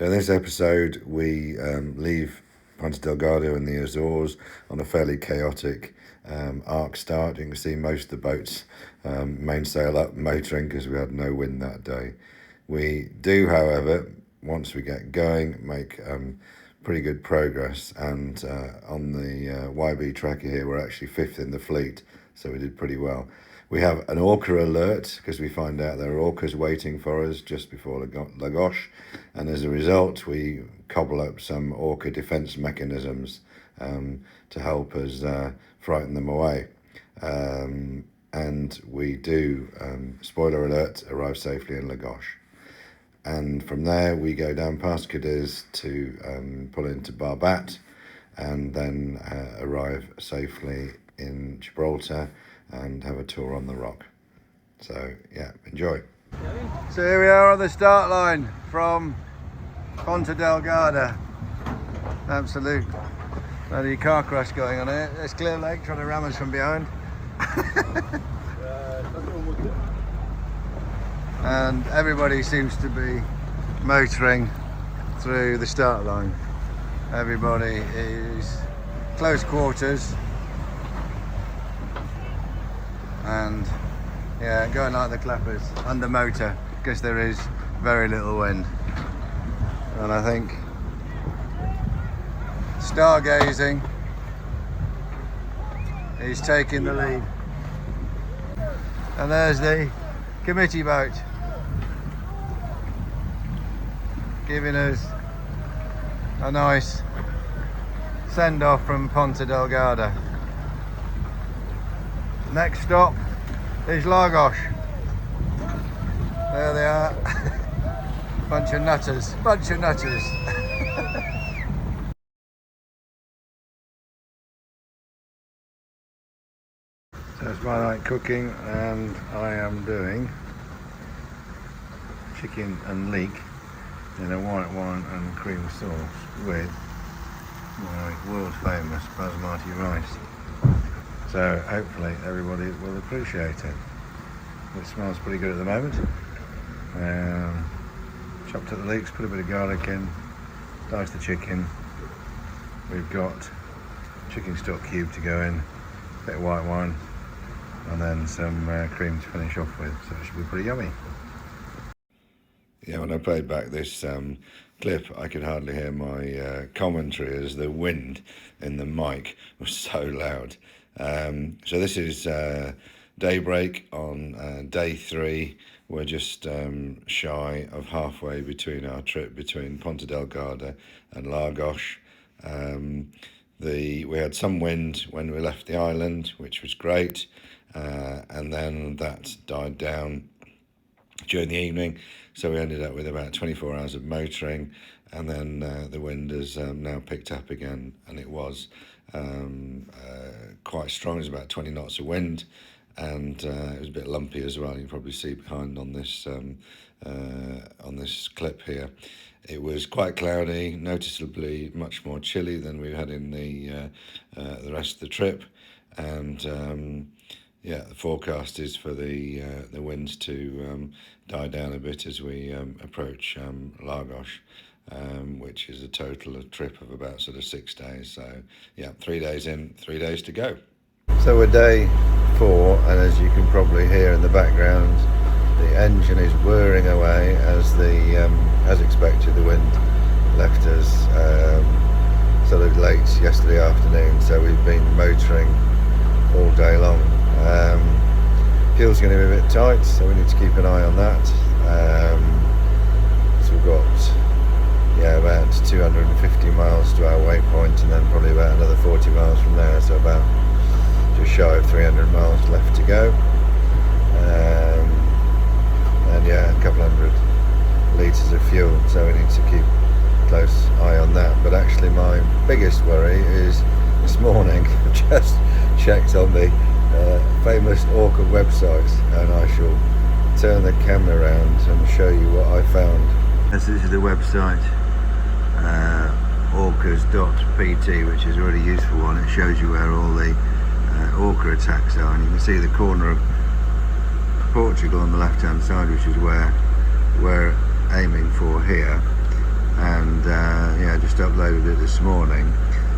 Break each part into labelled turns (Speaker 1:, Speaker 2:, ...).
Speaker 1: So in this episode, we leave Ponta Delgado in the Azores on a fairly chaotic arc start. You can see most of the boats mainsail up, motoring because we had no wind that day. We do, however, once we get going, make pretty good progress, and on the YB tracker here, we're actually 5th in the fleet, so we did pretty well. We have an orca alert because we find out there are orcas waiting for us just before Lagos, and as a result we cobble up some orca defence mechanisms to help us frighten them away. And we do, spoiler alert, arrive safely in Lagos. And from there we go down past Cadiz to pull into Barbat, and then arrive safely in Gibraltar and have a tour on the rock. So yeah, enjoy. So here we are on the start line from Ponta Delgado. Absolute bloody car crash going on here. There's Clear Lake trying to ram us from behind. And everybody seems to be motoring through the start line. Everybody is close quarters and yeah, going like the clappers under motor because there is very little wind. And I think stargazing is taking the lead. And there's the committee boat giving us a nice send off from Ponta Delgado. Next stop is Lagos. There they are. Bunch of nutters. So it's my night cooking, and I am doing chicken and leek in a white wine and cream sauce with my world famous basmati rice. So hopefully everybody will appreciate it. It smells pretty good at the moment. Chopped up the leeks, put a bit of garlic in, diced the chicken. We've got chicken stock cube to go in, a bit of white wine, and then some cream to finish off with. So it should be pretty yummy. Yeah, when I played back this clip, I could hardly hear my commentary as the wind in the mic was so loud. So this is daybreak on day 3. We're just shy of halfway between our trip between Ponta Delgado and Lagos. We had some wind when we left the island, which was great, and then that died down during the evening, so we ended up with about 24 hours of motoring, and then the wind has now picked up again, and it was quite strong. It was about 20 knots of wind, and it was a bit lumpy as well. You can probably see behind on this clip here. It was quite cloudy, noticeably much more chilly than we had in the rest of the trip, and yeah, the forecast is for the winds to die down a bit as we approach Lagos, which is a total of trip of about sort of 6 days. So yeah, 3 days in, 3 days to go. So we're day 4, and as you can probably hear in the background, the engine is whirring away as expected. The wind left us sort of late yesterday afternoon, so we've been motoring all day long. Fuel's going to be a bit tight, so we need to keep an eye on that. So we've got about 250 miles to our waypoint, and then probably about another 40 miles from there, so about just shy of 300 miles left to go. And yeah, a couple hundred litres of fuel, so we need to keep a close eye on that. But actually my biggest worry is this morning I just checked on the famous orca website, and I shall turn the camera around and show you what I found. This is the website, orcas.pt, which is a really useful one. It shows you where all the orca attacks are, and you can see the corner of Portugal on the left hand side, which is where we're aiming for here. and yeah, just uploaded it this morning.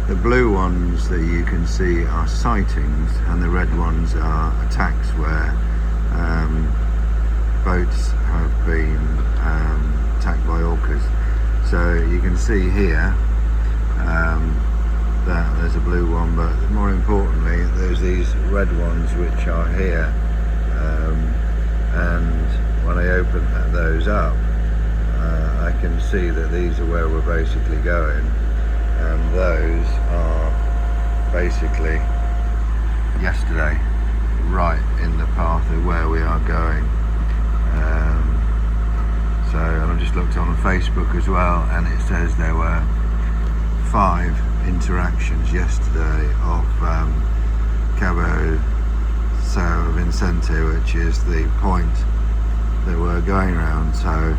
Speaker 1: The blue ones that you can see are sightings, and the red ones are attacks where boats have been attacked by orcas. So you can see here that there's a blue one, but more importantly there's these red ones which are here, and when I open those up, I can see that these are where we're basically going, and those are basically yesterday, right in the path of where we are going. So, and I just looked on Facebook as well, and it says there were 5 interactions yesterday of Cabo São Vicente, which is the point that we're going around. So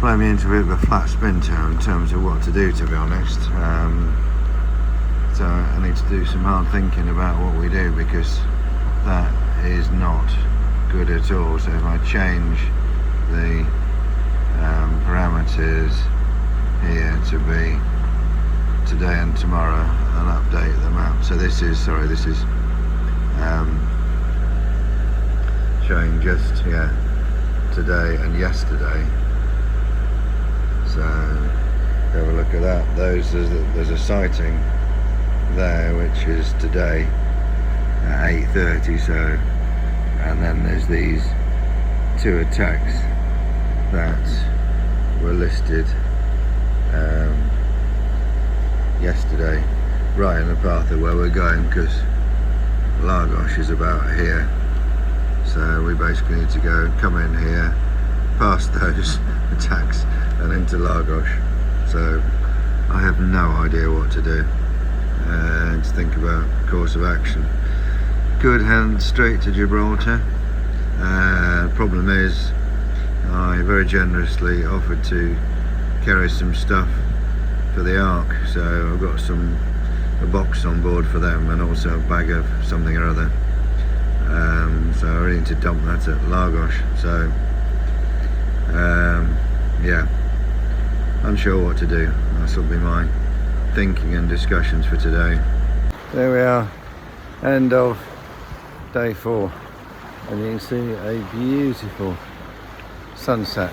Speaker 1: blow me into a bit of a flat spin in terms of what to do, to be honest. So I need to do some hard thinking about what we do, because that is not good at all. So if I change the parameters here to be today and tomorrow, and update the map. So this is showing just today and yesterday. So have a look at that. There's a sighting there which is today at 8:30. So, and then there's these 2 attacks that were listed yesterday, right in the path of where we're going, because Lagos is about here. So we basically need to come in here, past those attacks, and into Lagos. So I have no idea what to do, and to think about course of action. Could head straight to Gibraltar. Problem is, I very generously offered to carry some stuff for the Ark, so I've got a box on board for them, and also a bag of something or other. So I really need to dump that at Lagos. So yeah, unsure what to do. This will be my thinking and discussions for today. There we are, end of day 4, and you can see a beautiful sunset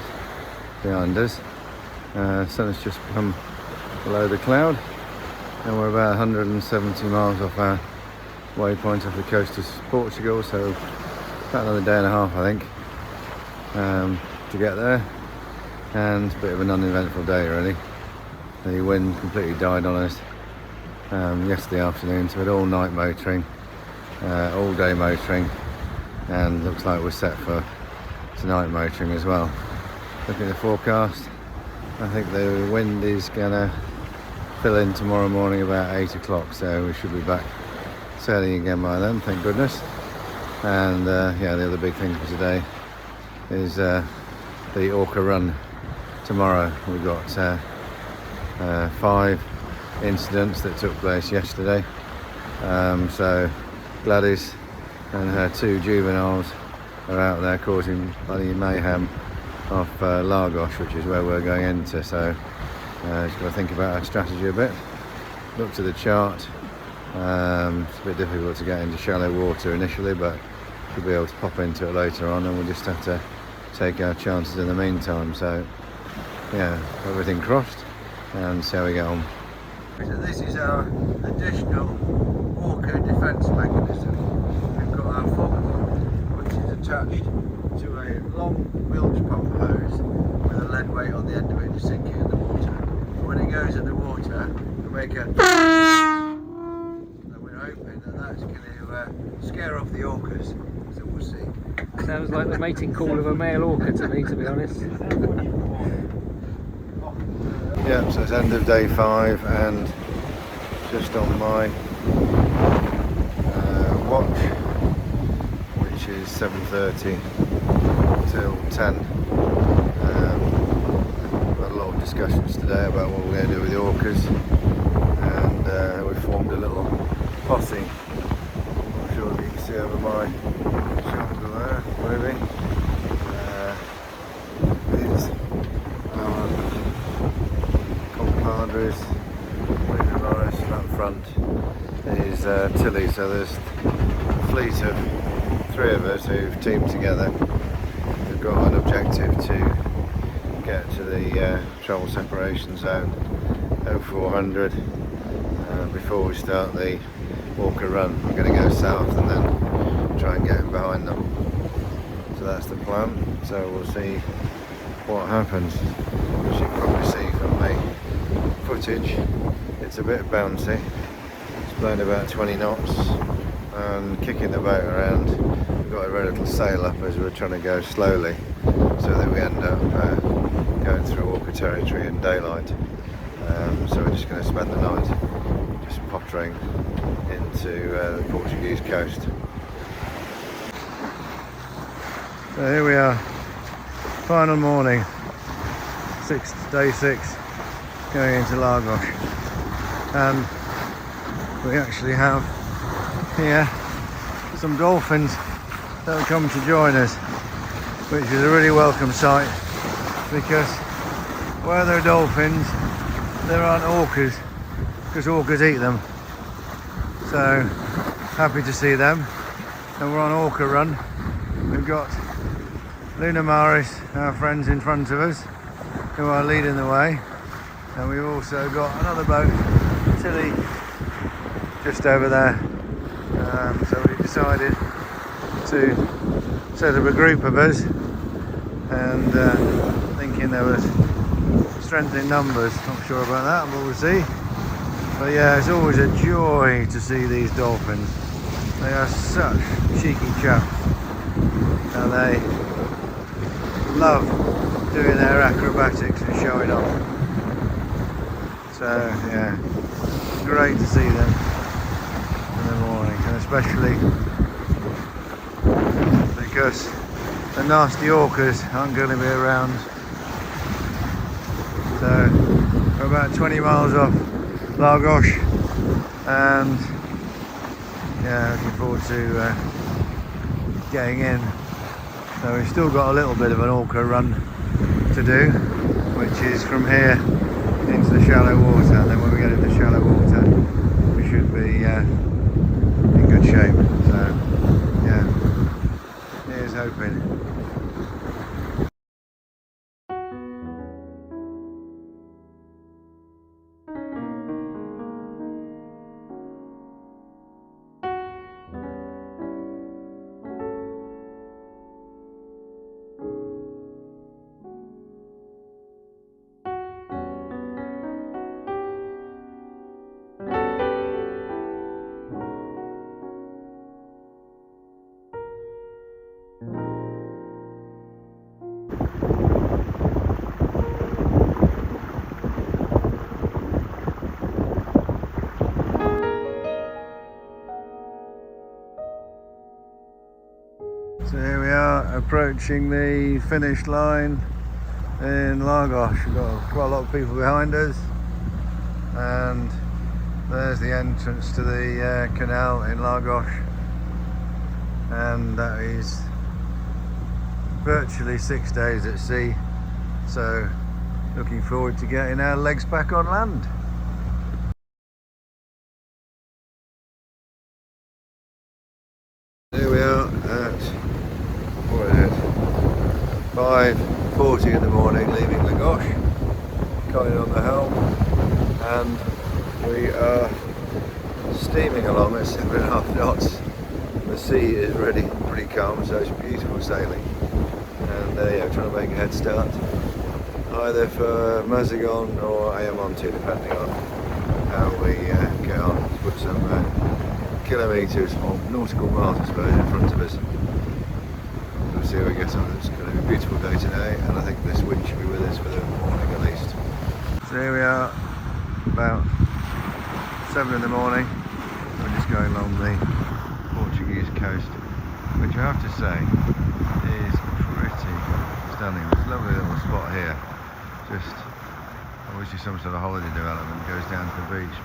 Speaker 1: behind us. Sun has just come below the cloud, and we're about 170 miles off our waypoint off the coast of Portugal, so about another day and a half, I think, to get there. And it's a bit of an uneventful day really. The wind completely died on us yesterday afternoon, so we had all night motoring, all day motoring, and looks like we're set for tonight motoring as well. Looking at the forecast, I think the wind is gonna fill in tomorrow morning about 8 o'clock, so we should be back sailing again by then, thank goodness. And yeah, the other big thing for today is the Orca run tomorrow. We've got 5 incidents that took place yesterday. So Gladys and her 2 juveniles are out there causing bloody mayhem off Lagos, which is where we're going into. So just got to think about our strategy a bit. Look to the chart. It's a bit difficult to get into shallow water initially, but we'll be able to pop into it later on, and we'll just have to take our chances in the meantime. So yeah, everything crossed, and see how we get on. So this is our additional orca defence mechanism. We've got our fob, which is attached to a long bilge pump hose with a lead weight on the end of it to sink it in the water. When it goes in the water, we make a, and we're hoping that that's going to scare off the orcas, so we'll see.
Speaker 2: Sounds like the mating call of a male orca to me, to be honest.
Speaker 1: Yeah, so it's end of day 5, and just on my watch, which is 7:30 till 10. We've had a lot of discussions today about what we're going to do with the orcas, and we formed a little posse. I'm sure you can see over my shoulder there, moving. Is our Andrews, Luna Morris, and up front is Tilly. So there's a fleet of 3 of us who've teamed together. We've got an objective to get to the travel separation zone 0400 before we start the Walker run. We're going to go south and then try and get in behind them. So that's the plan. So we'll see what happens. As you can probably see from the footage, it's a bit bouncy. It's blowing about 20 knots and kicking the boat around. We've got a very little sail up as we're trying to go slowly, so that we end up going through Walker territory in daylight. So we're just going to spend the night just pottering into the Portuguese coast. So here we are, final morning, day 6, going into Lagos, and we actually have here some dolphins that have come to join us, which is a really welcome sight, because where there are dolphins there aren't orcas, because orcas eat them. So happy to see them, and we're on orca run. We've got Luna Morris, our friends, in front of us, who are leading the way, and we've also got another boat, Tilly, just over there. So we decided to set up a group of us, and thinking there was strength in numbers. Not sure about that, but we'll see. But yeah, it's always a joy to see these dolphins. They are such cheeky chaps, and they love doing their acrobatics and showing off. So yeah, great to see them in the morning, and especially because the nasty orcas aren't going to be around. So we're about 20 miles off Lagos, and yeah, looking forward to getting in. So we've still got a little bit of an orca run to do, which is from here into the shallow water, and then when we get into shallow water we should be in good shape. So yeah, here's hoping. So here we are, approaching the finish line in Lagos. We've got quite a lot of people behind us, and there's the entrance to the canal in Lagos, and that is virtually 6 days at sea. So looking forward to getting our legs back on land. Here we are at, what is it, 5:40 in the morning, leaving Lagos, coming on the helm, and we are steaming along at 7.5 knots. The sea is really pretty calm, so it's beautiful sailing, and yeah, trying to make a head start either for Mazagon or Ayamonte, depending on how we get on. Let's put some kilometres or nautical miles, I suppose, in front of us. We'll see how we get on. It's going to be a beautiful day today, and I think this wind should be with us for the morning at least. So here we are, about 7 in the morning. We're just going along the Portuguese coast, which I have to say is pretty stunning. There's a lovely little spot here, just obviously some sort of holiday development goes down to the beach,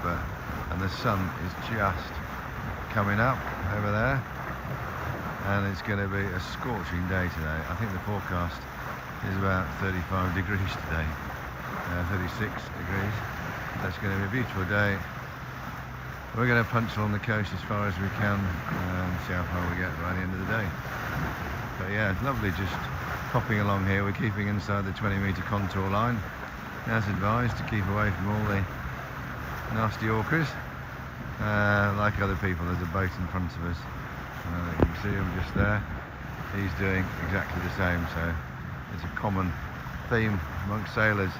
Speaker 1: and the sun is just coming up over there, and it's going to be a scorching day today. I think the forecast is about 35 degrees today, 36 degrees. That's going to be a beautiful day. We're going to punch along the coast as far as we can and see how far we get by the end of the day. But yeah, it's lovely just popping along here. We're keeping inside the 20-metre contour line, as advised, to keep away from all the nasty orcas. Like other people, there's a boat in front of us. You can see him just there. He's doing exactly the same, so it's a common theme amongst sailors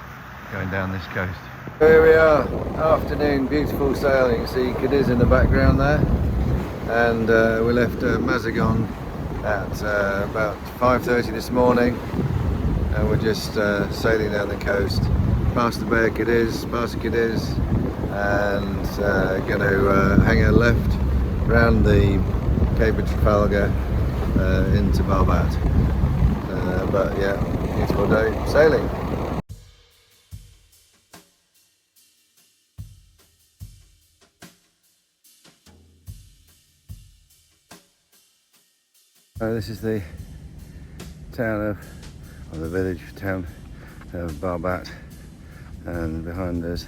Speaker 1: going down this coast. Here we are, afternoon, beautiful sailing. You see Cadiz in the background there, and we left Mazagon at about 5:30 this morning, and we're just sailing down the coast past the Bay of Cadiz, past Cadiz, and going to hang a left round the Cape of Trafalgar into Barbat. But yeah, beautiful day sailing. This is the town of, or the village town of Barbat, and behind us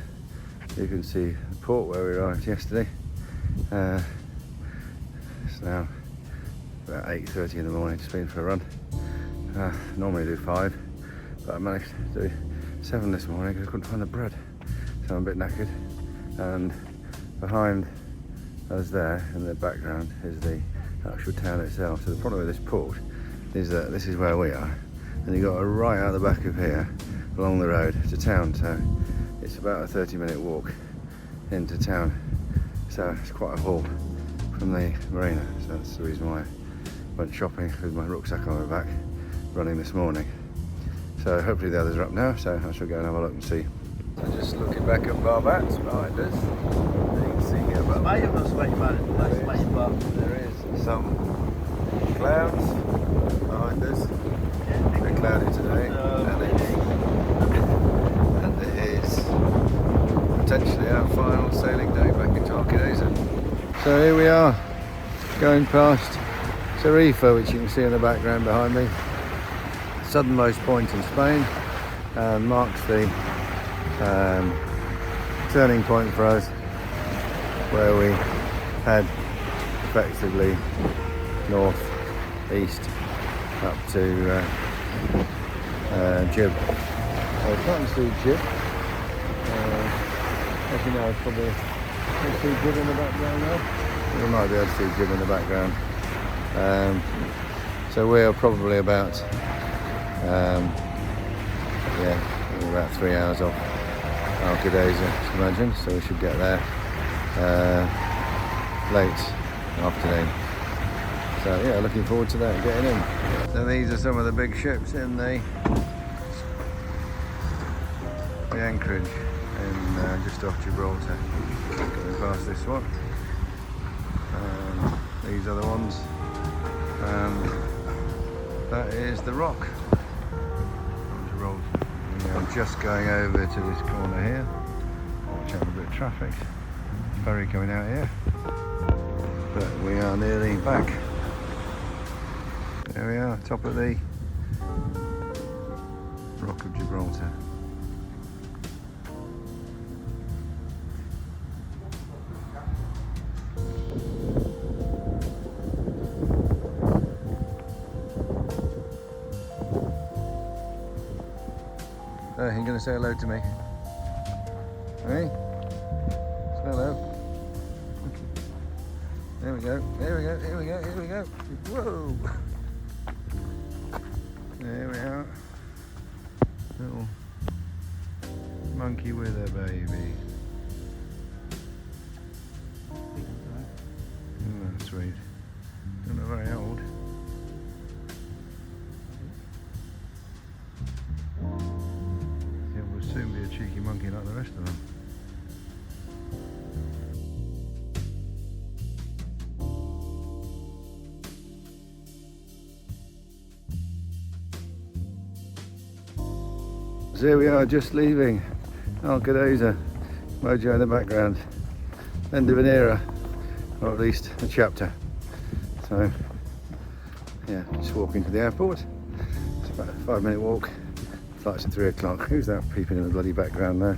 Speaker 1: you can see the port where we arrived yesterday. It's now about 8:30 in the morning, just been for a run. Normally do 5, but I managed to do 7 this morning because I couldn't find the bread, so I'm a bit knackered. And behind us there in the background is the actual town itself. So the problem with this port is that this is where we are, and you got to right out the back of here along the road to town, so it's about a 30-minute walk into town, so it's quite a haul from the marina. So that's the reason why I went shopping with my rucksack on my back running this morning. So hopefully the others are up now, so I shall go and have a look and see. So just looking back at Barbat behind us, you can see here above there is some clouds behind us. A bit cloudy today, and it is potentially our final sailing day back into Alcaidesa. So here we are, going past Tarifa, which you can see in the background behind me, southernmost point in Spain, and marks the turning point for us, where we head effectively north east up to Jib. I can't see Jib. As you know, probably you see Jib in the background there. We might be able to see Jib in the background. So we are probably about about 3 hours off Alcaidesa, I imagine. So we should get there late afternoon. So yeah, looking forward to that, getting in. So these are some of the big ships in the anchorage in just off Gibraltar. Going past this one. These are the ones. That is the Rock on Gibraltar. I'm just going over to this corner here. Watch out a bit of traffic. Ferry coming out here. But we are nearly back. There we are, top of the Rock of Gibraltar. You're going to say hello to me? Hey? Say hello. There we go, there we go, here we go, here we go. Whoa! There we are. Little monkey with a baby. Oh, that's sweet. They're not very old. It will soon be a cheeky monkey like the rest of them. So here we are, just leaving Alcaidesa. Mojo in the background. End of an era, or at least a chapter. So yeah, just walking to the airport. It's about a 5-minute walk Flight's at 3 o'clock. Who's that peeping in the bloody background there?